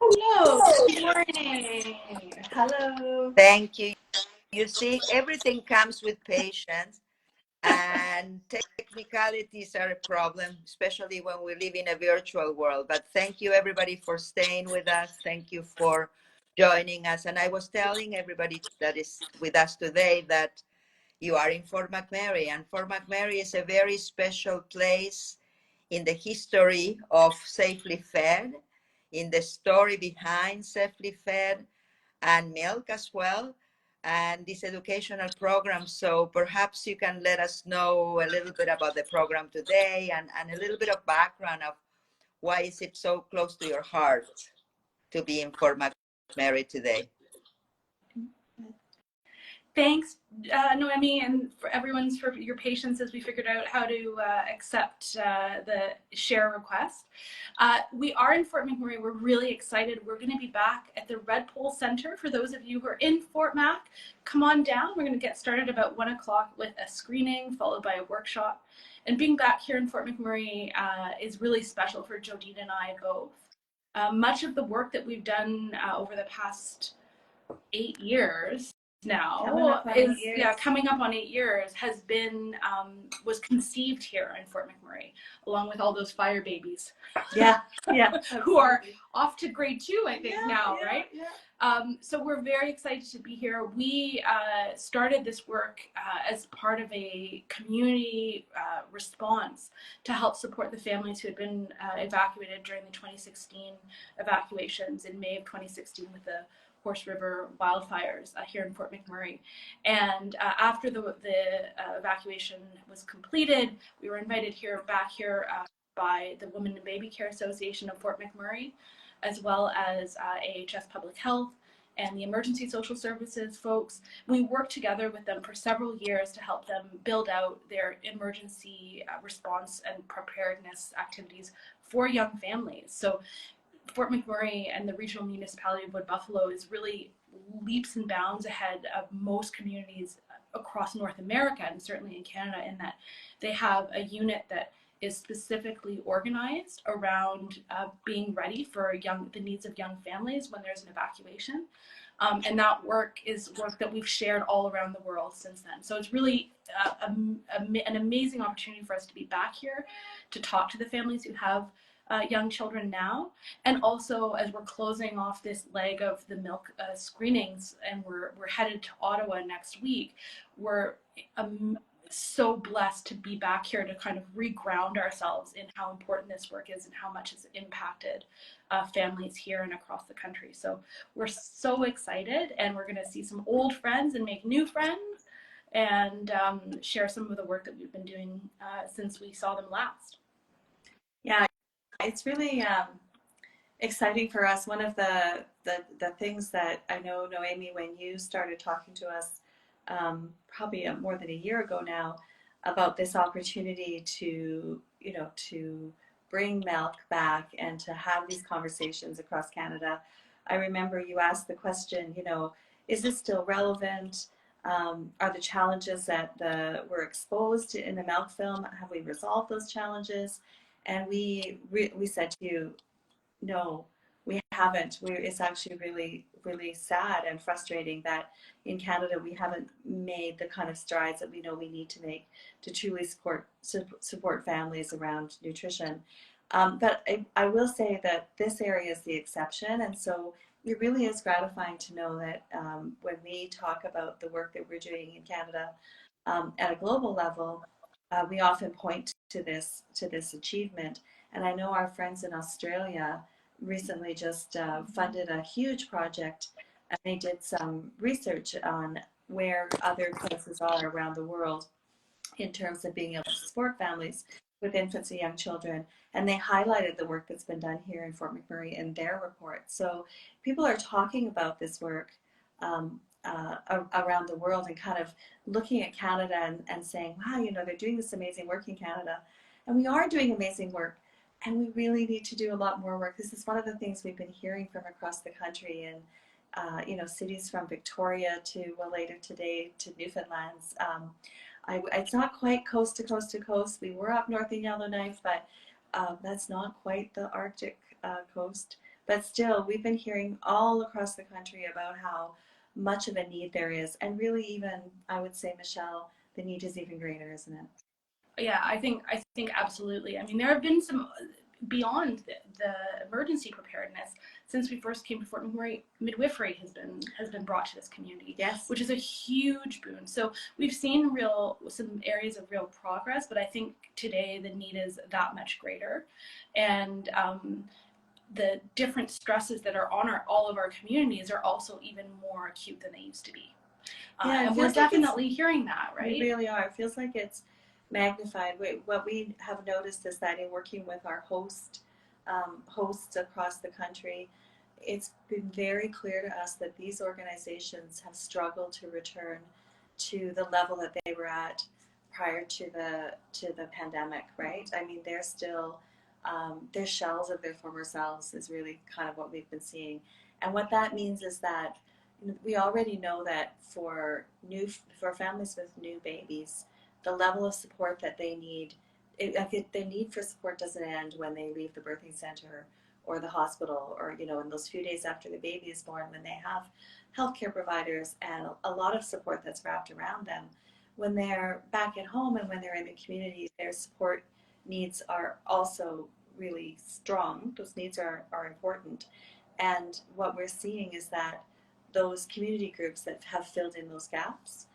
Hello, good morning. Hello. Thank you. You see, everything comes with patience, and technicalities are a problem, especially when we live in a virtual world. But thank you, everybody, for staying with us. Thank you for joining us. And I was telling everybody that is with us today that you are in Fort McMurray, and Fort McMurray is a very special place in the history of Safelyfed, in the story behind Safelyfed, and milk as well, and this educational program. So perhaps you can let us know a little bit about the program today, and a little bit of background of why is it so close to your heart to be in Fort McMurray today. Thanks, Noemi, and for everyone's for your patience as we figured out how to accept the share request. We are in Fort McMurray. We're really excited. We're going to be back at the Red Pole Center. For those of you who are in Fort Mac, come on down. We're going to get started about 1 o'clock with a screening followed by a workshop. And being back here in Fort McMurray is really special for Jodine and I both. Much of the work that we've done over the past 8 years now coming up on 8 years has been was conceived here in Fort McMurray, along with all those fire babies who are off to grade 2 I think now, right? So we're very excited to be here. We started this work as part of a community response to help support the families who had been evacuated during the 2016 evacuations in May of 2016 with the Horse River wildfires here in Fort McMurray. And after the evacuation was completed, we were invited back here by the Women and Baby Care Association of Fort McMurray, as well as AHS Public Health and the Emergency Social Services folks. We worked together with them for several years to help them build out their emergency response and preparedness activities for young families. So Fort McMurray and the regional municipality of Wood Buffalo is really leaps and bounds ahead of most communities across North America, and certainly in Canada, in that they have a unit that is specifically organized around being ready for the needs of young families when there's an evacuation. And that work is work that we've shared all around the world since then. So it's really an amazing opportunity for us to be back here to talk to the families who have young children now, and also as we're closing off this leg of the milk screenings, and we're headed to Ottawa next week. We're so blessed to be back here to kind of reground ourselves in how important this work is and how much it's impacted families here and across the country. So we're so excited, and we're going to see some old friends and make new friends, and share some of the work that we've been doing since we saw them last. Yeah. It's really exciting for us. One of the things that I know, Noemi, when you started talking to us probably more than a year ago now about this opportunity to bring milk back and to have these conversations across Canada, I remember you asked the question, is this still relevant? Are the challenges that were exposed in the milk film, have we resolved those challenges? And we said to you, no, we haven't. It's actually really, really sad and frustrating that in Canada we haven't made the kind of strides that we know we need to make to truly support families around nutrition. But I will say that this area is the exception, and so it really is gratifying to know that when we talk about the work that we're doing in Canada at a global level, we often point to this achievement. And I know our friends in Australia recently just funded a huge project, and they did some research on where other places are around the world in terms of being able to support families with infants and young children. And they highlighted the work that's been done here in Fort McMurray in their report. So people are talking about this work around the world and kind of looking at Canada and saying, wow, they're doing this amazing work in Canada. And we are doing amazing work, and we really need to do a lot more work. This is one of the things we've been hearing from across the country, and cities from Victoria to, well, later today to Newfoundlands. It's not quite coast to coast to coast. We were up north in Yellowknife, but that's not quite the Arctic coast. but still, we've been hearing all across the country about how much of a need there is. And really, even, I would say, Michelle, the need is even greater, isn't it? Yeah, I think absolutely. I mean, there have been some beyond the emergency preparedness. Since we first came to Fort McMurray, midwifery has been brought to this community, Yes. which is a huge boon. So we've seen some areas of real progress, but I think today the need is that much greater, and the different stresses that are on all of our communities are also even more acute than they used to be. Yeah, and we're definitely hearing that, right? We really are. It feels like it's magnified. What we have noticed is that in working with our hosts across the country, it's been very clear to us that these organizations have struggled to return to the level that they were at prior to the pandemic, right? I mean, they're still they're shells of their former selves is really kind of what we've been seeing. And what that means is that we already know that for families with new babies, the level of support that they need, the need for support doesn't end when they leave the birthing center or the hospital, or in those few days after the baby is born, when they have healthcare providers and a lot of support that's wrapped around them. When they're back at home and when they're in the community, their support needs are also really strong. Those needs are important. And what we're seeing is that those community groups that have filled in those gaps,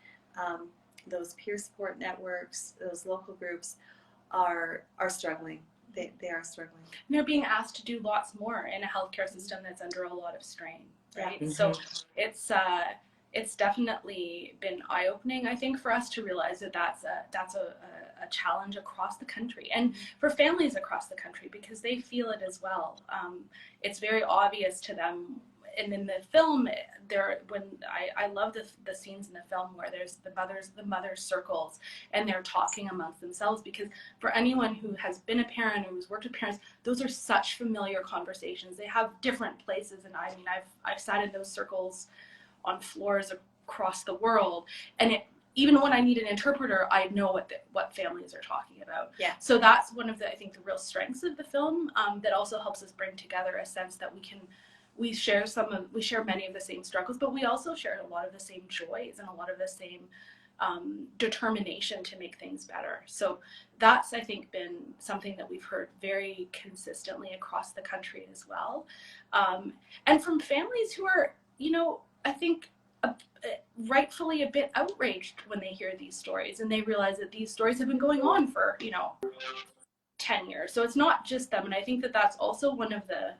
those peer support networks, those local groups are struggling. They are struggling. And they're being asked to do lots more in a healthcare system that's under a lot of strain, right? Yeah. So it's definitely been eye-opening, I think, for us to realize that that's a challenge across the country, and for families across the country, because they feel it as well. It's very obvious to them. And in the film, I love the scenes in the film where there's the mothers circles and they're talking amongst themselves, because for anyone who has been a parent or who's worked with parents, those are such familiar conversations. They have different places, and I mean, I've sat in those circles on floors across the world, and even when I need an interpreter, I know what families are talking about. Yeah. So that's one of the, I think, the real strengths of the film, that also helps us bring together a sense that we share many of the same struggles, but we also share a lot of the same joys and a lot of the same determination to make things better. So that's, I think, been something that we've heard very consistently across the country as well. And from families who are, I think, rightfully a bit outraged when they hear these stories and they realize that these stories have been going on for 10 years. So it's not just them. And I think that that's also one of the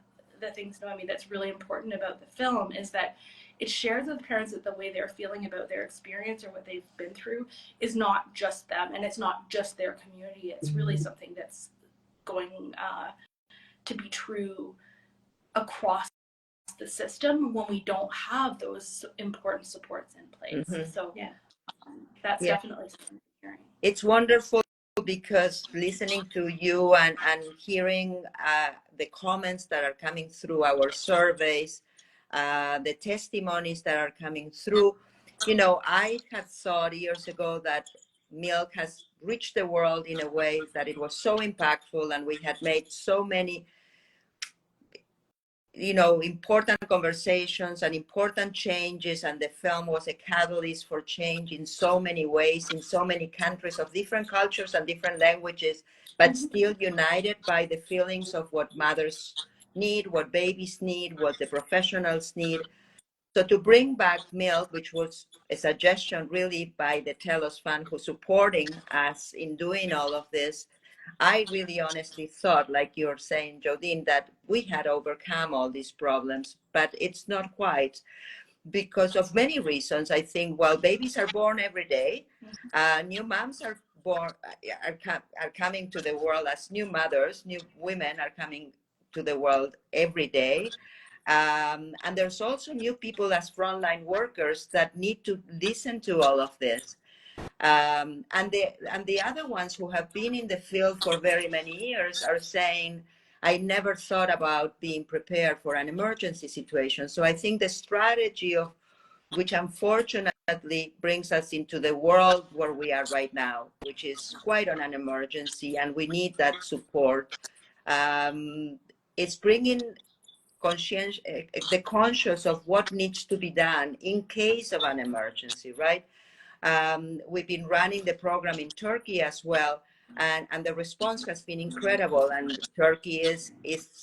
things, Noemi, that's really important about the film, is that it shares with parents that the way they're feeling about their experience or what they've been through is not just them, and it's not just their community. It's really something that's going to be true across the system when we don't have those important supports in place. Mm-hmm. So that's definitely something I'm hearing. It's wonderful because listening to you and hearing the comments that are coming through our surveys, the testimonies that are coming through, I had thought years ago that milk has reached the world in a way that it was so impactful, and we had made so many important conversations and important changes, and the film was a catalyst for change in so many ways, in so many countries of different cultures and different languages, but still united by the feelings of what mothers need, what babies need, what the professionals need. So to bring back milk, which was a suggestion really by the Telos Fund, who's supporting us in doing all of this, I really honestly thought, like you're saying, Jodine, that we had overcome all these problems, but it's not quite, because of many reasons. I think, well, babies are born every day. New moms are born, are coming to the world as new mothers. New women are coming to the world every day. And there's also new people as frontline workers that need to listen to all of this. And the other ones who have been in the field for very many years are saying, I never thought about being prepared for an emergency situation. So I think the strategy of which unfortunately brings us into the world where we are right now, which is quite on an emergency, and we need that support. It's bringing the conscious of what needs to be done in case of an emergency, right? We've been running the program in Turkey as well, and the response has been incredible. And Turkey is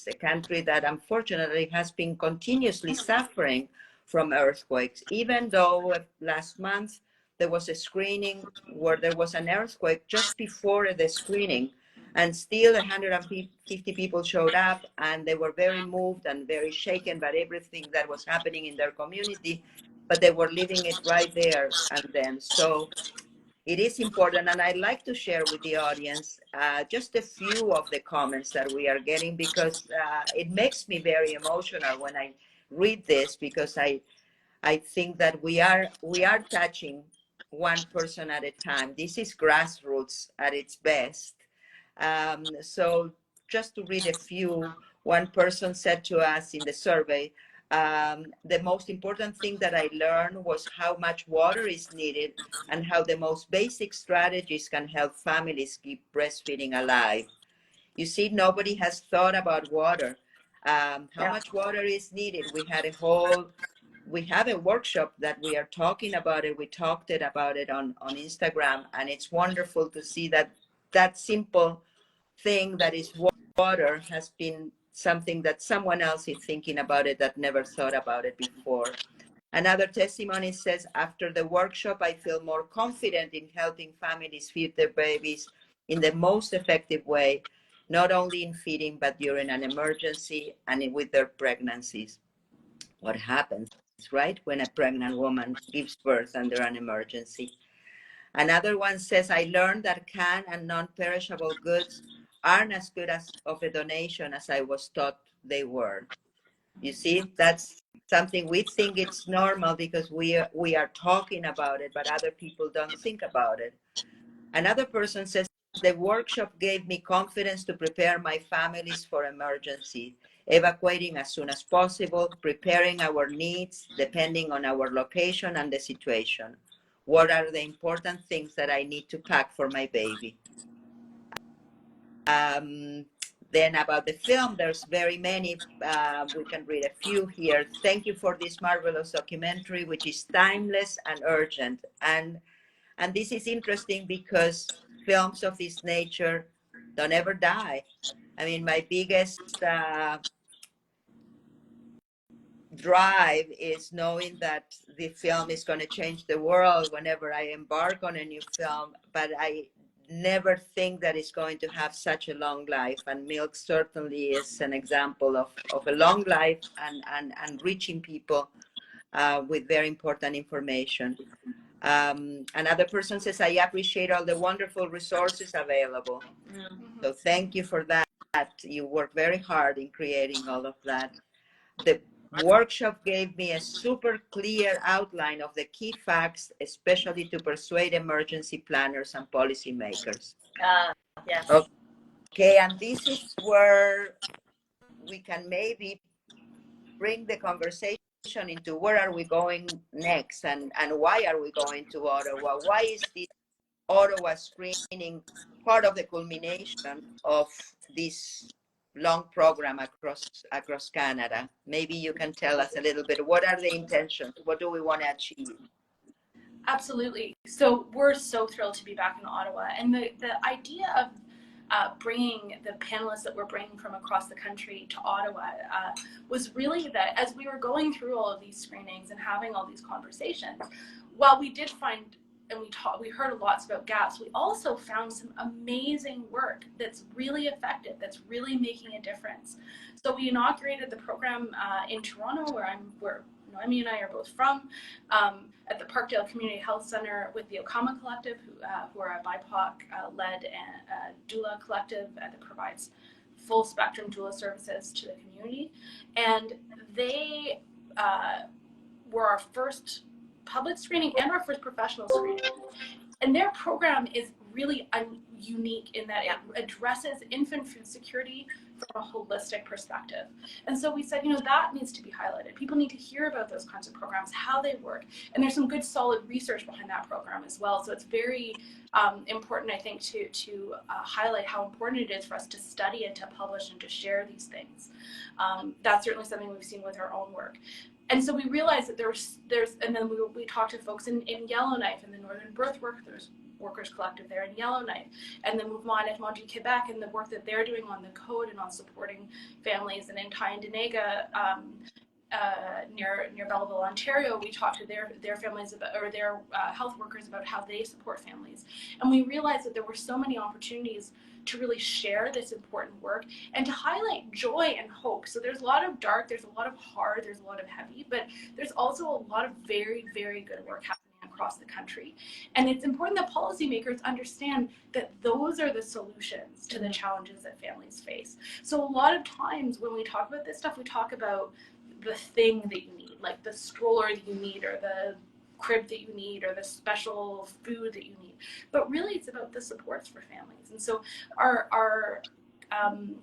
a country that unfortunately has been continuously suffering from earthquakes, even though last month there was a screening where there was an earthquake just before the screening, and still 150 people showed up, and they were very moved and very shaken by everything that was happening in their community, but they were living it right there and then. So it is important, and I'd like to share with the audience just a few of the comments that we are getting, because it makes me very emotional when I read this, because I think that we are touching one person at a time. This is grassroots at its best. So just to read a few, one person said to us in the survey, the most important thing that I learned was how much water is needed and how the most basic strategies can help families keep breastfeeding alive. You see, nobody has thought about water. How much water is needed? We have a workshop that we are talking about it. We talked about it on Instagram, and it's wonderful to see that simple thing that is water has been something that someone else is thinking about it that never thought about it before. Another testimony says, after the workshop, I feel more confident in helping families feed their babies in the most effective way, not only in feeding, but during an emergency and with their pregnancies. What happens, right, when a pregnant woman gives birth under an emergency? Another one says, I learned that canned and non-perishable goods aren't as good as of a donation as I was taught they were. You see, that's something we think it's normal because we are talking about it, but other people don't think about it. Another person says, the workshop gave me confidence to prepare my families for emergency, evacuating as soon as possible, preparing our needs depending on our location and the situation. What are the important things that I need to pack for my baby? Then about the film, there's very many. We can read a few here. Thank you for this marvelous documentary, which is timeless and urgent. And this is interesting because films of this nature don't ever die. I mean, my biggest drive is knowing that the film is going to change the world whenever I embark on a new film, but I never think that it's going to have such a long life. And milk certainly is an example of a long life and reaching people with very important information. Another person says, I appreciate all the wonderful resources available. So thank you for that. You work very hard in creating all of that. The workshop gave me a super clear outline of the key facts, especially to persuade emergency planners and policymakers. Yes. Okay, and this is where we can maybe bring the conversation into where are we going next, and why are we going to Ottawa? Why is this Ottawa screening part of the culmination of this long program across Canada? Maybe you can tell us a little bit. What are the intentions? What do we want to achieve? Absolutely. So we're so thrilled to be back in Ottawa, and the idea of bringing the panelists that we're bringing from across the country to Ottawa was really that as we were going through all of these screenings and having all these conversations, while we did find and we heard lots about gaps, we also found some amazing work that's really effective, that's really making a difference. So we inaugurated the program in Toronto, where Noemi and I are both from, at the Parkdale Community Health Center with the Okama Collective, who are a BIPOC-led doula collective that provides full spectrum doula services to the community. And they were our first public screening and our first professional screening. And their program is really unique in that it addresses infant food security from a holistic perspective. And so we said, that needs to be highlighted. People need to hear about those kinds of programs, how they work. And there's some good solid research behind that program as well. So it's very important, I think, to highlight how important it is for us to study and to publish and to share these things. That's certainly something we've seen with our own work. And so we realized that there's and then we talked to folks in Yellowknife, in the Northern Birth Workers Collective there in Yellowknife, and then Mouvement Étranger Québec, and the work that they're doing on the code and on supporting families. And in Tyendinaga, near Belleville, Ontario, we talked to their families about, or their health workers about how they support families. And we realized that there were so many opportunities to really share this important work and to highlight joy and hope. So there's a lot of dark, there's a lot of hard, there's a lot of heavy, but there's also a lot of very, very good work happening across the country. And it's important that policymakers understand that those are the solutions to the challenges that families face. So a lot of times when we talk about this stuff, we talk about the thing that you need, like the stroller that you need, or the crib that you need, or the special food that you need. But really it's about the supports for families. And so our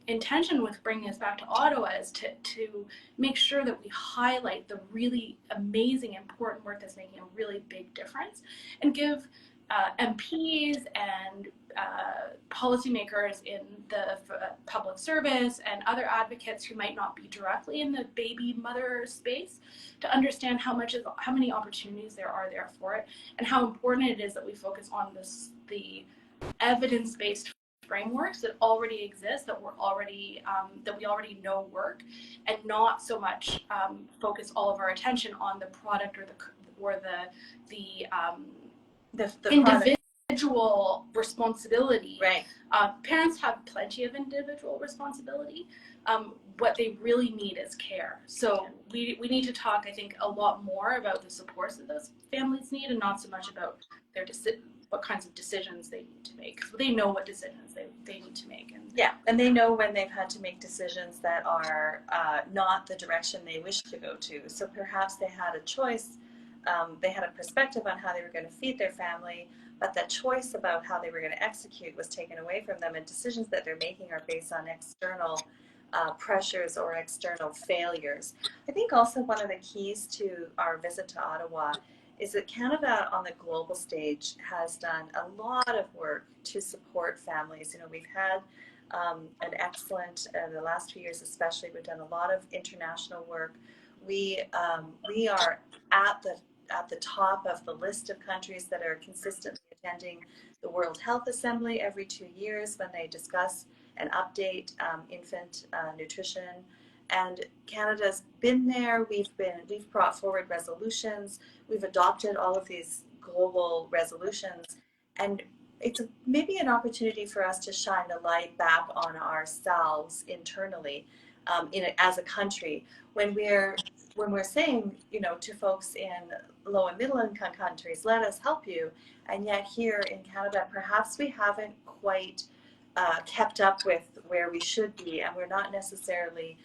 intention with bringing us back to Ottawa is to make sure that we highlight the really amazing, important work that's making a really big difference, and give MPs and policymakers in the public service and other advocates who might not be directly in the baby mother space to understand how many opportunities there are there for it, and how important it is that we focus on the evidence-based frameworks that already exist, that we already know work, and not so much focus all of our attention on the product or the individual responsibility. Right. Parents have plenty of individual responsibility. What they really need is care. So we need to talk, I think, a lot more about the supports that those families need, and not so much about what kinds of decisions they need to make. So they know what decisions they need to make. And they know when they've had to make decisions that are not the direction they wish to go to. So perhaps they had a choice, they had a perspective on how they were going to feed their family, but that choice about how they were going to execute was taken away from them, and decisions that they're making are based on external pressures or external failures. I think also one of the keys to our visit to Ottawa is that Canada on the global stage has done a lot of work to support families. We've had an excellent, the last 2 years especially, we've done a lot of international work. We are at the top of the list of countries that are consistently attending the World Health Assembly every 2 years when they discuss and update infant nutrition. And Canada's been there. We've brought forward resolutions. We've adopted all of these global resolutions, and it's maybe an opportunity for us to shine the light back on ourselves internally, as a country, when we're saying, to folks in low and middle income countries, let us help you, and yet here in Canada, perhaps we haven't quite kept up with where we should be, and we're not necessarily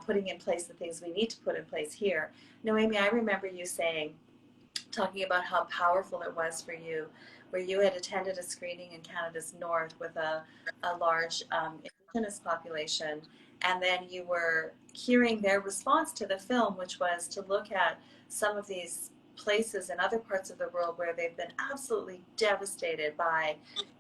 putting in place the things we need to put in place here. Noemi, I remember you talking about how powerful it was for you, where you had attended a screening in Canada's north with a large Indigenous population, and then you were hearing their response to the film, which was to look at some of these places in other parts of the world where they've been absolutely devastated by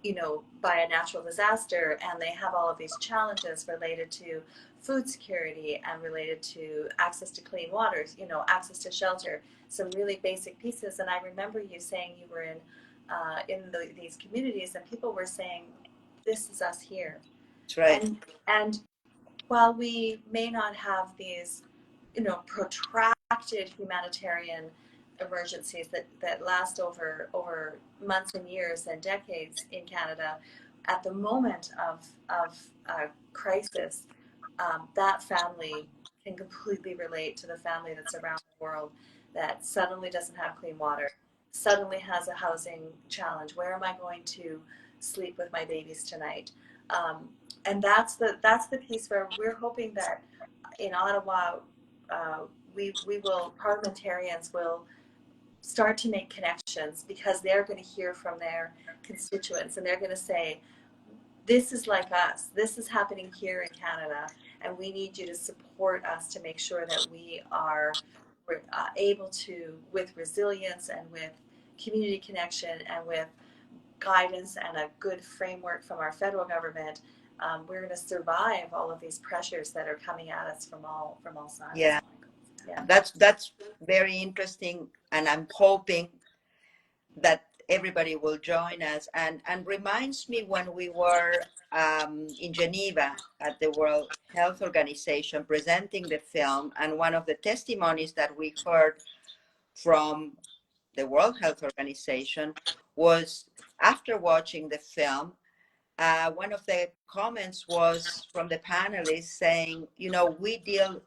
a natural disaster, and they have all of these challenges related to food security and related to access to clean water, access to shelter, some really basic pieces. And I remember you saying you were in these communities, and people were saying, "This is us here." That's right. And while we may not have these, protracted humanitarian emergencies that last over months and years and decades in Canada, at the moment of crisis, that family can completely relate to the family that's around the world that suddenly doesn't have clean water, suddenly has a housing challenge. Where am I going to sleep with my babies tonight? And that's the piece where we're hoping that in Ottawa, parliamentarians will start to make connections, because they're going to hear from their constituents and they're going to say, this is like us, this is happening here in Canada, and we need you to support us to make sure that we are able to, with resilience and with community connection and with guidance and a good framework from our federal government, we're going to survive all of these pressures that are coming at us from all sides. Yeah, Yeah. that's very interesting, and I'm hoping that everybody will join us. And reminds me when we were in Geneva at the World Health Organization presenting the film, and one of the testimonies that we heard from the World Health Organization was, after watching the film, one of the comments was from the panelists saying, you know, we deal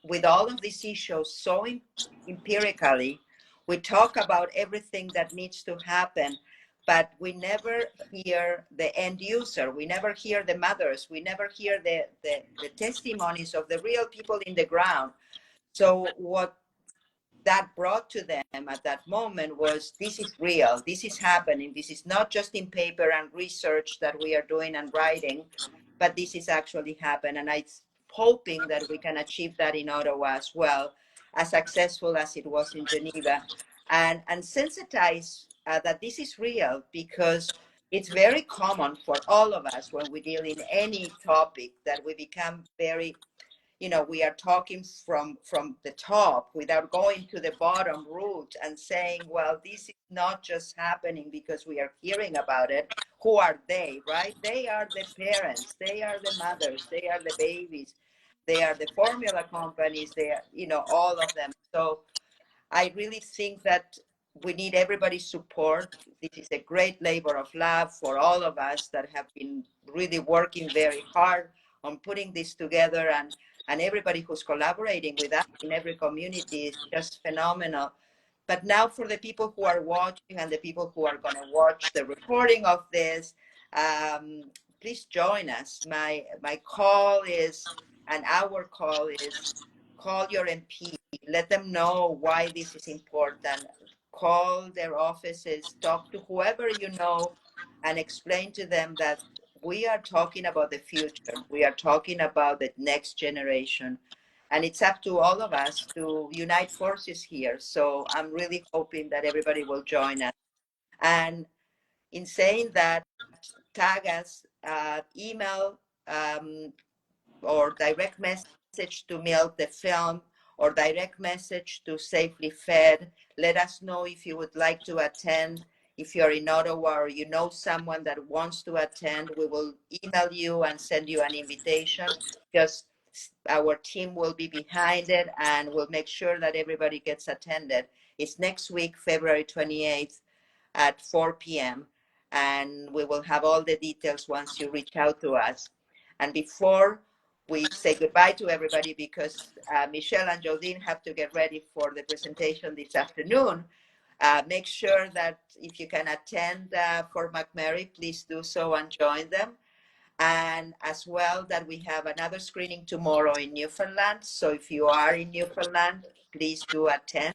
with all of these issues so empirically. We talk about everything that needs to happen, but we never hear the end user. We never hear the mothers. We never hear the testimonies of the real people in the ground. So what that brought to them at that moment was, this is real, this is happening, this is not just in paper and research that we are doing and writing, but this is actually happening. And I'm hoping that we can achieve that in Ottawa as well, as successful as it was in Geneva, and sensitize that this is real, because it's very common for all of us when we deal in any topic that we become very, you know, we are talking from the top without going to the bottom root and saying, well, this is not just happening because we are hearing about it. Who are they, right? They are the parents, they are the mothers, they are the babies, they are the formula companies, they are, you know, all of them. So I really think that we need everybody's support. This is a great labor of love for all of us that have been really working very hard on putting this together, and everybody who's collaborating with us in every community is just phenomenal. But now for the people who are watching and the people who are going to watch the recording of this, please join us. My call is, and our call is, call your MP. Let them know why this is important. Call their offices, talk to whoever you know, and explain to them that we are talking about the future. We are talking about the next generation. And it's up to all of us to unite forces here. So I'm really hoping that everybody will join us. And in saying that, tag us, email, or direct message to Milk the Film, or direct message to Safelyfed. Let us know if you would like to attend. If you're in Ottawa or you know someone that wants to attend, we will email you and send you an invitation. Just our team will be behind it, and we'll make sure that everybody gets attended. It's next week, February 28th at 4 p.m. And we will have all the details once you reach out to us. And before we say goodbye to everybody, because Michelle and Jodine have to get ready for the presentation this afternoon, make sure that if you can attend for McMurray, please do so and join them. And as well, that we have another screening tomorrow in Newfoundland. So if you are in Newfoundland, please do attend.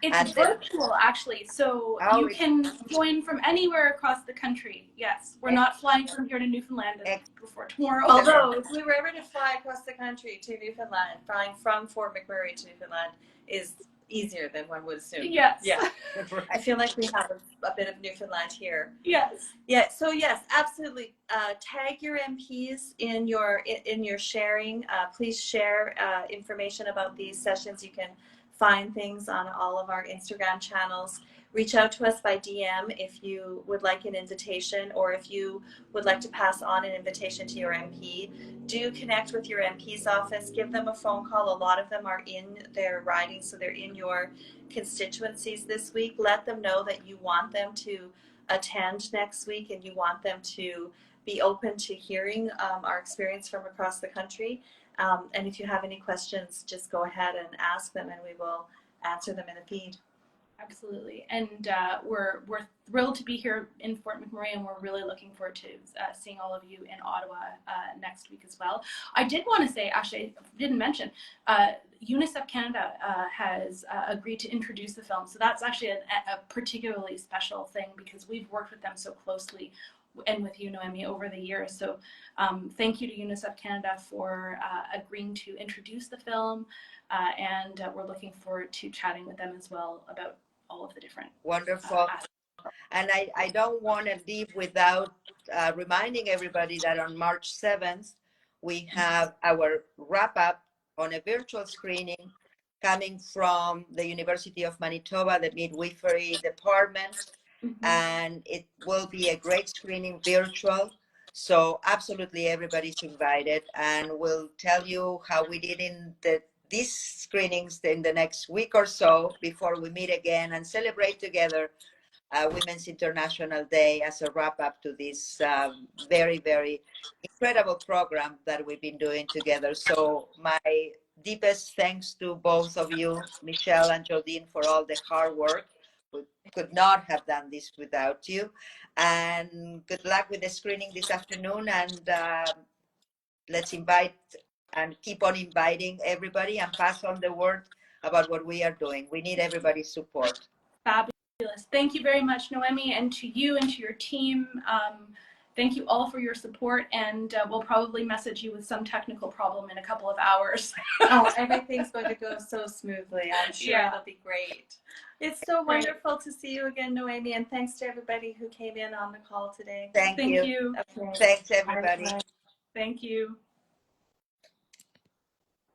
It's And then, virtual, actually, so oh, you can join from anywhere across the country. Yes, we're not flying from here to Newfoundland before tomorrow. Although, if we were ever to fly across the country to Newfoundland, flying from Fort McMurray to Newfoundland is easier than one would assume. Yes. Yeah. right. I feel like we have a bit of Newfoundland here. Yes. Yeah. So yes, absolutely. Tag your MPs in your sharing. Please share information about these sessions. You can find things on all of our Instagram channels. Reach out to us by DM if you would like an invitation, or if you would like to pass on an invitation to your MP. Do connect with your MP's office. Give them a phone call. A lot of them are in their ridings, so they're in your constituencies this week. Let them know that you want them to attend next week, and you want them to be open to hearing our experience from across the country. And if you have any questions, just go ahead and ask them, and we will answer them in a feed. Absolutely. And we're thrilled to be here in Fort McMurray, and we're really looking forward to seeing all of you in Ottawa next week as well. I did want to say, actually, I didn't mention, UNICEF Canada has agreed to introduce the film. So that's actually a particularly special thing because we've worked with them so closely and with you, Noemi, over the years. So thank you to UNICEF Canada for agreeing to introduce the film. And we're looking forward to chatting with them as well about all of the different Wonderful. aspects. And I don't want to leave without reminding everybody that on March 7th, we have our wrap up on a virtual screening coming from the University of Manitoba, the midwifery department. And it will be a great screening virtual. So absolutely everybody's invited, and we'll tell you how we did in these screenings in the next week or so before we meet again and celebrate together Women's International Day as a wrap up to this very, very incredible program that we've been doing together. So my deepest thanks to both of you, Michelle and Jodine, for all the hard work. We could not have done this without you. And good luck with the screening this afternoon. And let's invite and keep on inviting everybody and pass on the word about what we are doing. We need everybody's support. Fabulous. Thank you very much, Noemi, and to you and to your team. Thank you all for your support, and we'll probably message you with some technical problem in a couple of hours. Oh, everything's going to go so smoothly. I'm sure Yeah. it'll be great. It's so wonderful to see you again, Noemi, and thanks to everybody who came in on the call today. Thank you. you. Okay. Thanks, everybody. Bye. Thank you.